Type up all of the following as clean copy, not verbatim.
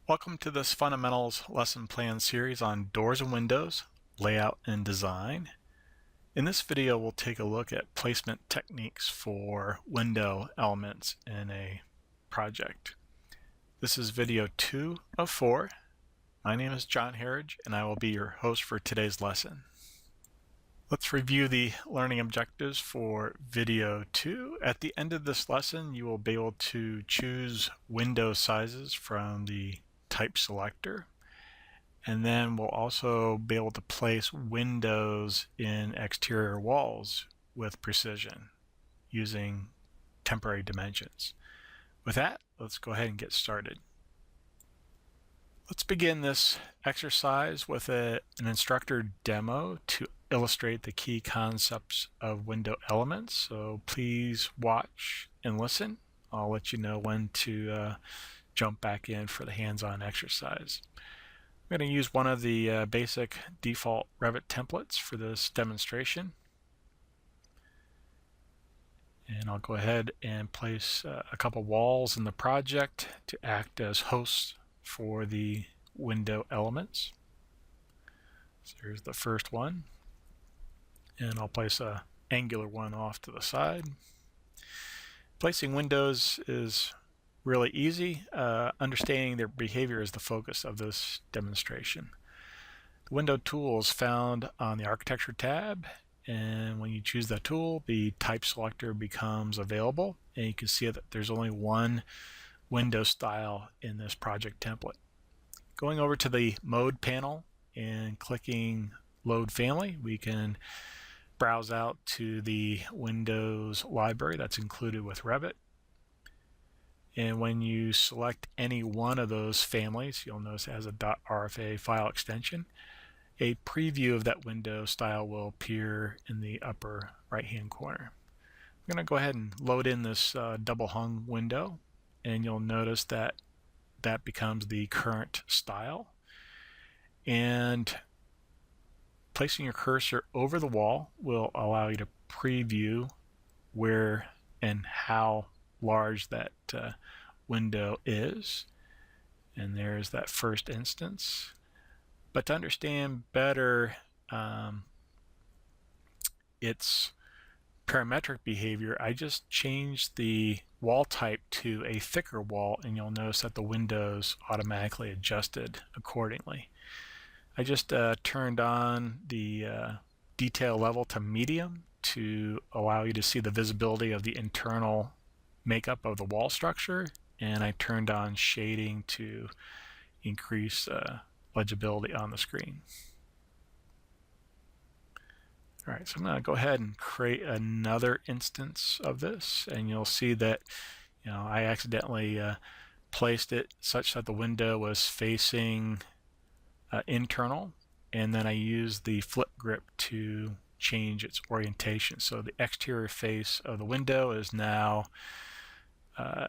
Welcome to this Fundamentals lesson plan series on doors and windows, layout and design. In this video, we'll take a look at placement techniques for window elements in a project. This is video 2 of 4. My name is John Harridge, and I will be your host for today's lesson. Let's review the learning objectives for video 2. At the end of this lesson, you will be able to choose window sizes from the type selector, and then we'll also be able to place windows in exterior walls with precision using temporary dimensions. With that, let's go ahead and get started. Let's begin this exercise with an instructor demo to illustrate the key concepts of window elements. So please watch and listen. I'll let you know when to jump back in for the hands-on exercise. I'm going to use one of the basic default Revit templates for this demonstration. And I'll go ahead and place a couple walls in the project to act as hosts for the window elements. So here's the first one. And I'll place an angular one off to the side. Placing windows is really easy. Understanding their behavior is the focus of this demonstration. The window tool is found on the Architecture tab, and when you choose that tool, the type selector becomes available, and you can see that there's only one window style in this project template. Going over to the Mode panel and clicking Load Family, we can browse out to the Windows library that's included with Revit. And when you select any one of those families, you'll notice it has a .rfa file extension. A preview of that window style will appear in the upper right-hand corner. I'm going to go ahead and load in this double hung window, and you'll notice that that becomes the current style. And placing your cursor over the wall will allow you to preview where and how large that window is. And there's that first instance. But to understand better its parametric behavior, I just changed the wall type to a thicker wall, and you'll notice that the windows automatically adjusted accordingly. I just turned on the detail level to medium to allow you to see the visibility of the internal makeup of the wall structure, and I turned on shading to increase legibility on the screen. All right, so I'm going to go ahead and create another instance of this, and you'll see that I accidentally placed it such that the window was facing internal, and then I used the flip grip to change its orientation. So the exterior face of the window is now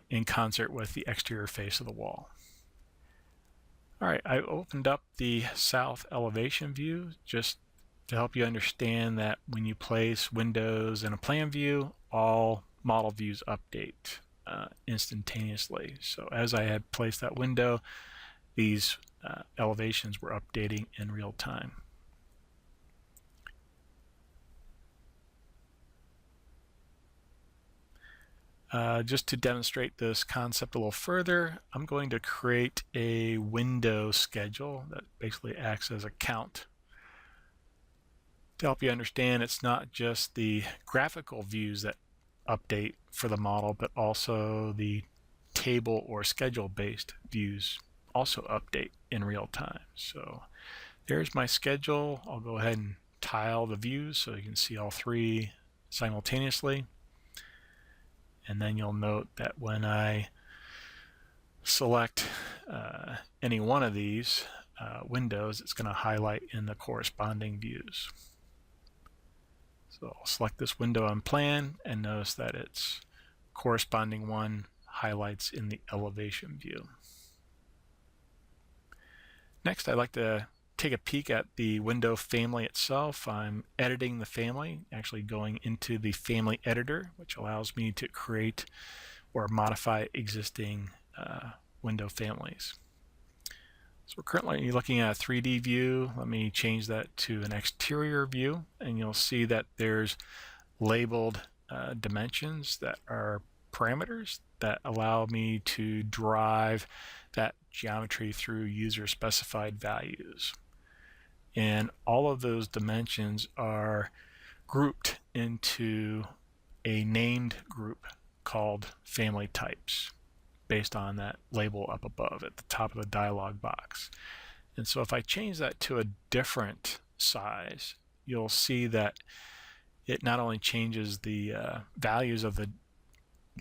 in concert with the exterior face of the wall. All right, I opened up the south elevation view just to help you understand that when you place windows in a plan view, all model views update instantaneously. So as I had placed that window, these elevations were updating in real time. Just to demonstrate this concept a little further, I'm going to create a window schedule that basically acts as a count. To help you understand, it's not just the graphical views that update for the model, but also the table or schedule-based views also update in real time. So there's my schedule. I'll go ahead and tile the views so you can see all three simultaneously. And then you'll note that when I select any one of these windows, it's going to highlight in the corresponding views. So I'll select this window on plan and notice that its corresponding one highlights in the elevation view. Next, I'd like to take a peek at the window family itself. I'm editing the family, actually going into the family editor, which allows me to create or modify existing window families. So we're currently looking at a 3D view. Let me change that to an exterior view, and you'll see that there's labeled dimensions that are parameters that allow me to drive that geometry through user specified values. And all of those dimensions are grouped into a named group called family types based on that label up above at the top of the dialog box. And so if I change that to a different size, you'll see that it not only changes the values of the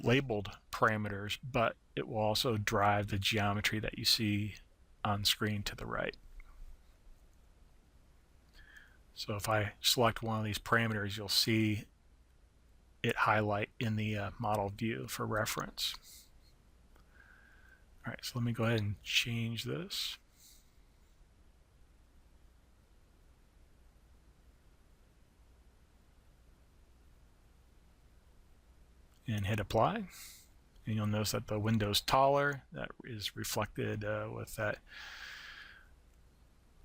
labeled parameters, but it will also drive the geometry that you see on screen to the right. So if I select one of these parameters, you'll see it highlight in the model view for reference. All right, so let me go ahead and change this. And hit apply. And you'll notice that the window's taller. That is reflected with that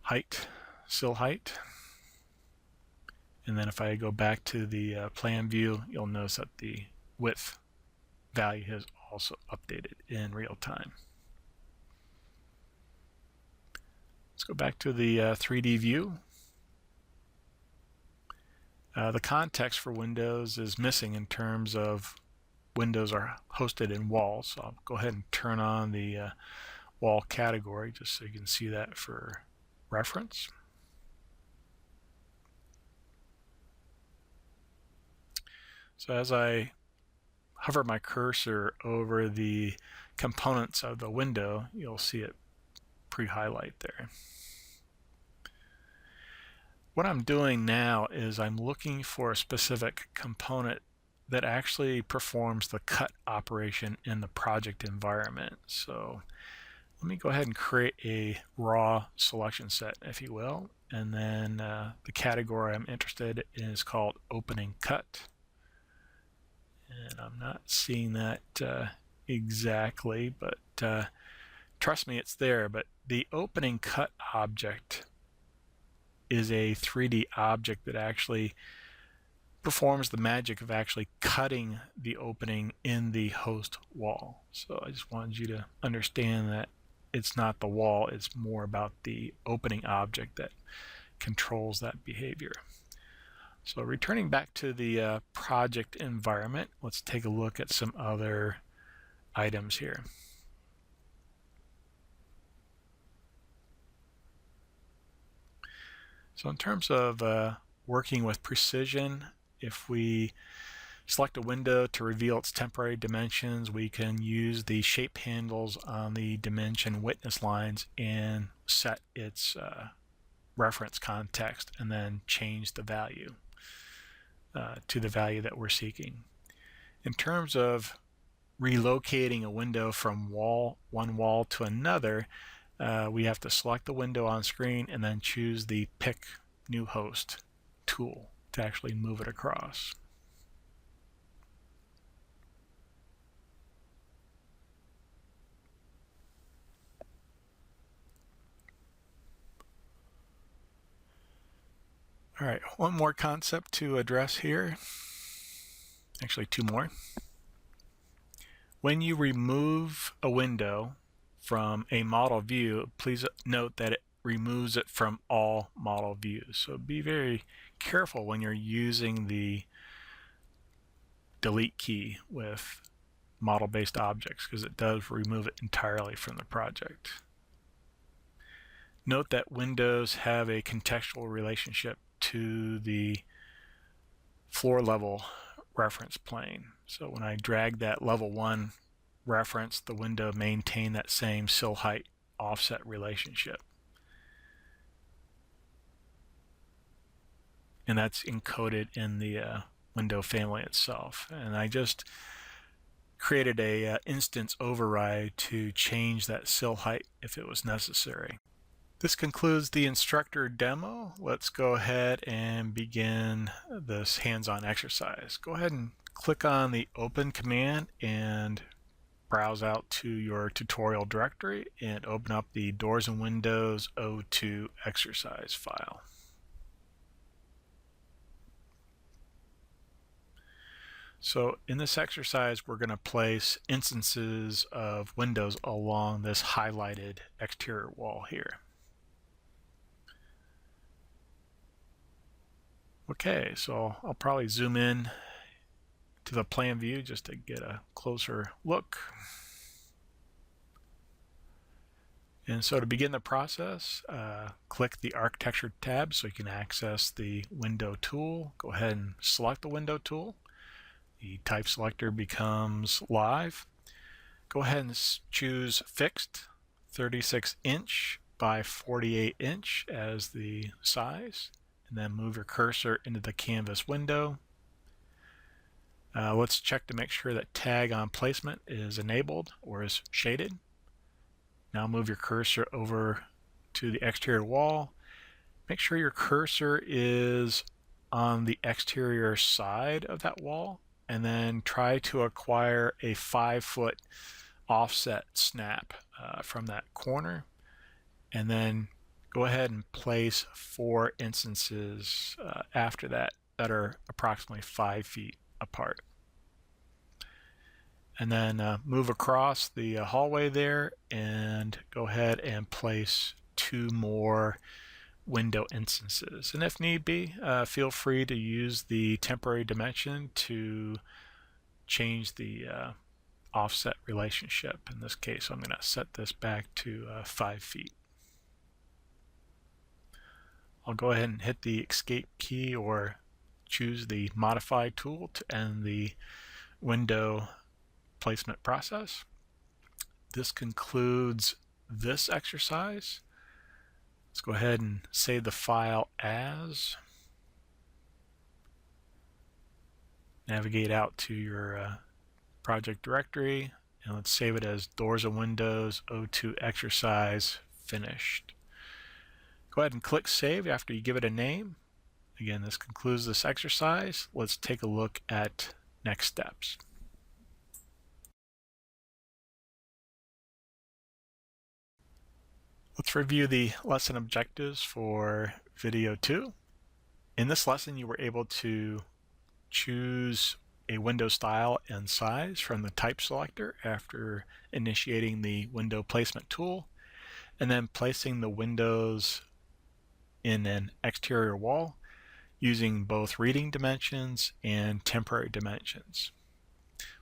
height, sill height. And then if I go back to the plan view, you'll notice that the width value has also updated in real time. Let's go back to the 3D view. The context for windows is missing in terms of windows are hosted in walls. So I'll go ahead and turn on the wall category just so you can see that for reference. So as I hover my cursor over the components of the window, you'll see it pre-highlight there. What I'm doing now is I'm looking for a specific component that actually performs the cut operation in the project environment. So let me go ahead and create a raw selection set, if you will, and then the category I'm interested in is called opening cut. And I'm not seeing that exactly, but trust me, it's there. But the opening cut object is a 3D object that actually performs the magic of actually cutting the opening in the host wall. So I just wanted you to understand that it's not the wall, it's more about the opening object that controls that behavior. So returning back to the project environment, let's take a look at some other items here. So in terms of working with precision, if we select a window to reveal its temporary dimensions, we can use the shape handles on the dimension witness lines and set its reference context and then change the value to the value that we're seeking. In terms of relocating a window from one wall to another, we have to select the window on screen and then choose the Pick New Host tool to actually move it across. All right, one more concept to address here. Actually, two more. When you remove a window from a model view, please note that it removes it from all model views. So be very careful when you're using the delete key with model-based objects, because it does remove it entirely from the project. Note that windows have a contextual relationship to the floor level reference plane. So when I drag that level 1 reference, the window maintain that same sill height offset relationship. And that's encoded in the window family itself. And I just created a instance override to change that sill height if it was necessary. This concludes the instructor demo. Let's go ahead and begin this hands-on exercise. Go ahead and click on the Open command and browse out to your tutorial directory and open up the Doors and Windows 02 exercise file. So in this exercise, we're going to place instances of windows along this highlighted exterior wall here. Okay, so I'll probably zoom in to the plan view just to get a closer look. And so to begin the process, click the Architecture tab so you can access the window tool. Go ahead and select the window tool. The type selector becomes live. Go ahead and choose fixed 36" by 48" as the size, and then move your cursor into the canvas window. Let's check to make sure that tag on placement is enabled or is shaded. Now move your cursor over to the exterior wall. Make sure your cursor is on the exterior side of that wall, and then try to acquire a 5-foot offset snap from that corner, and then go ahead and place 4 instances after that are approximately 5 feet apart. And then move across the hallway there and go ahead and place 2 more window instances. And if need be, feel free to use the temporary dimension to change the offset relationship. In this case, I'm going to set this back to 5 feet. I'll go ahead and hit the escape key or choose the modify tool to end the window placement process. This concludes this exercise. Let's go ahead and save the file as. Navigate out to your project directory, and let's save it as Doors and Windows 02 exercise finished. Go ahead and click save after you give it a name. Again, this concludes this exercise. Let's take a look at next steps. Let's review the lesson objectives for video 2. In this lesson, you were able to choose a window style and size from the type selector after initiating the window placement tool, and then placing the windows in an exterior wall using both reading dimensions and temporary dimensions.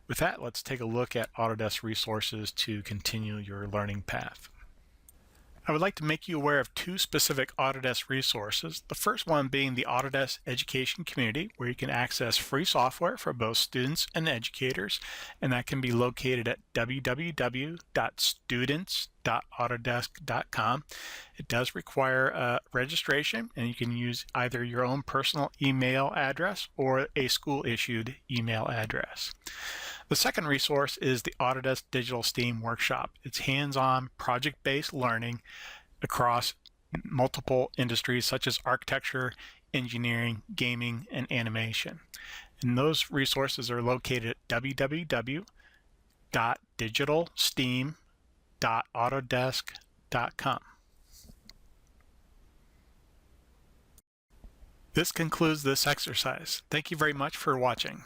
With that, let's take a look at Autodesk resources to continue your learning path. I would like to make you aware of 2 specific Autodesk resources. The first one being the Autodesk Education Community, where you can access free software for both students and educators, and that can be located at www.students.autodesk.com. It does require registration, and you can use either your own personal email address or a school-issued email address. The second resource is the Autodesk Digital STEAM Workshop. It's hands-on, project-based learning across multiple industries such as architecture, engineering, gaming, and animation. And those resources are located at www.digitalsteam.autodesk.com. This concludes this exercise. Thank you very much for watching.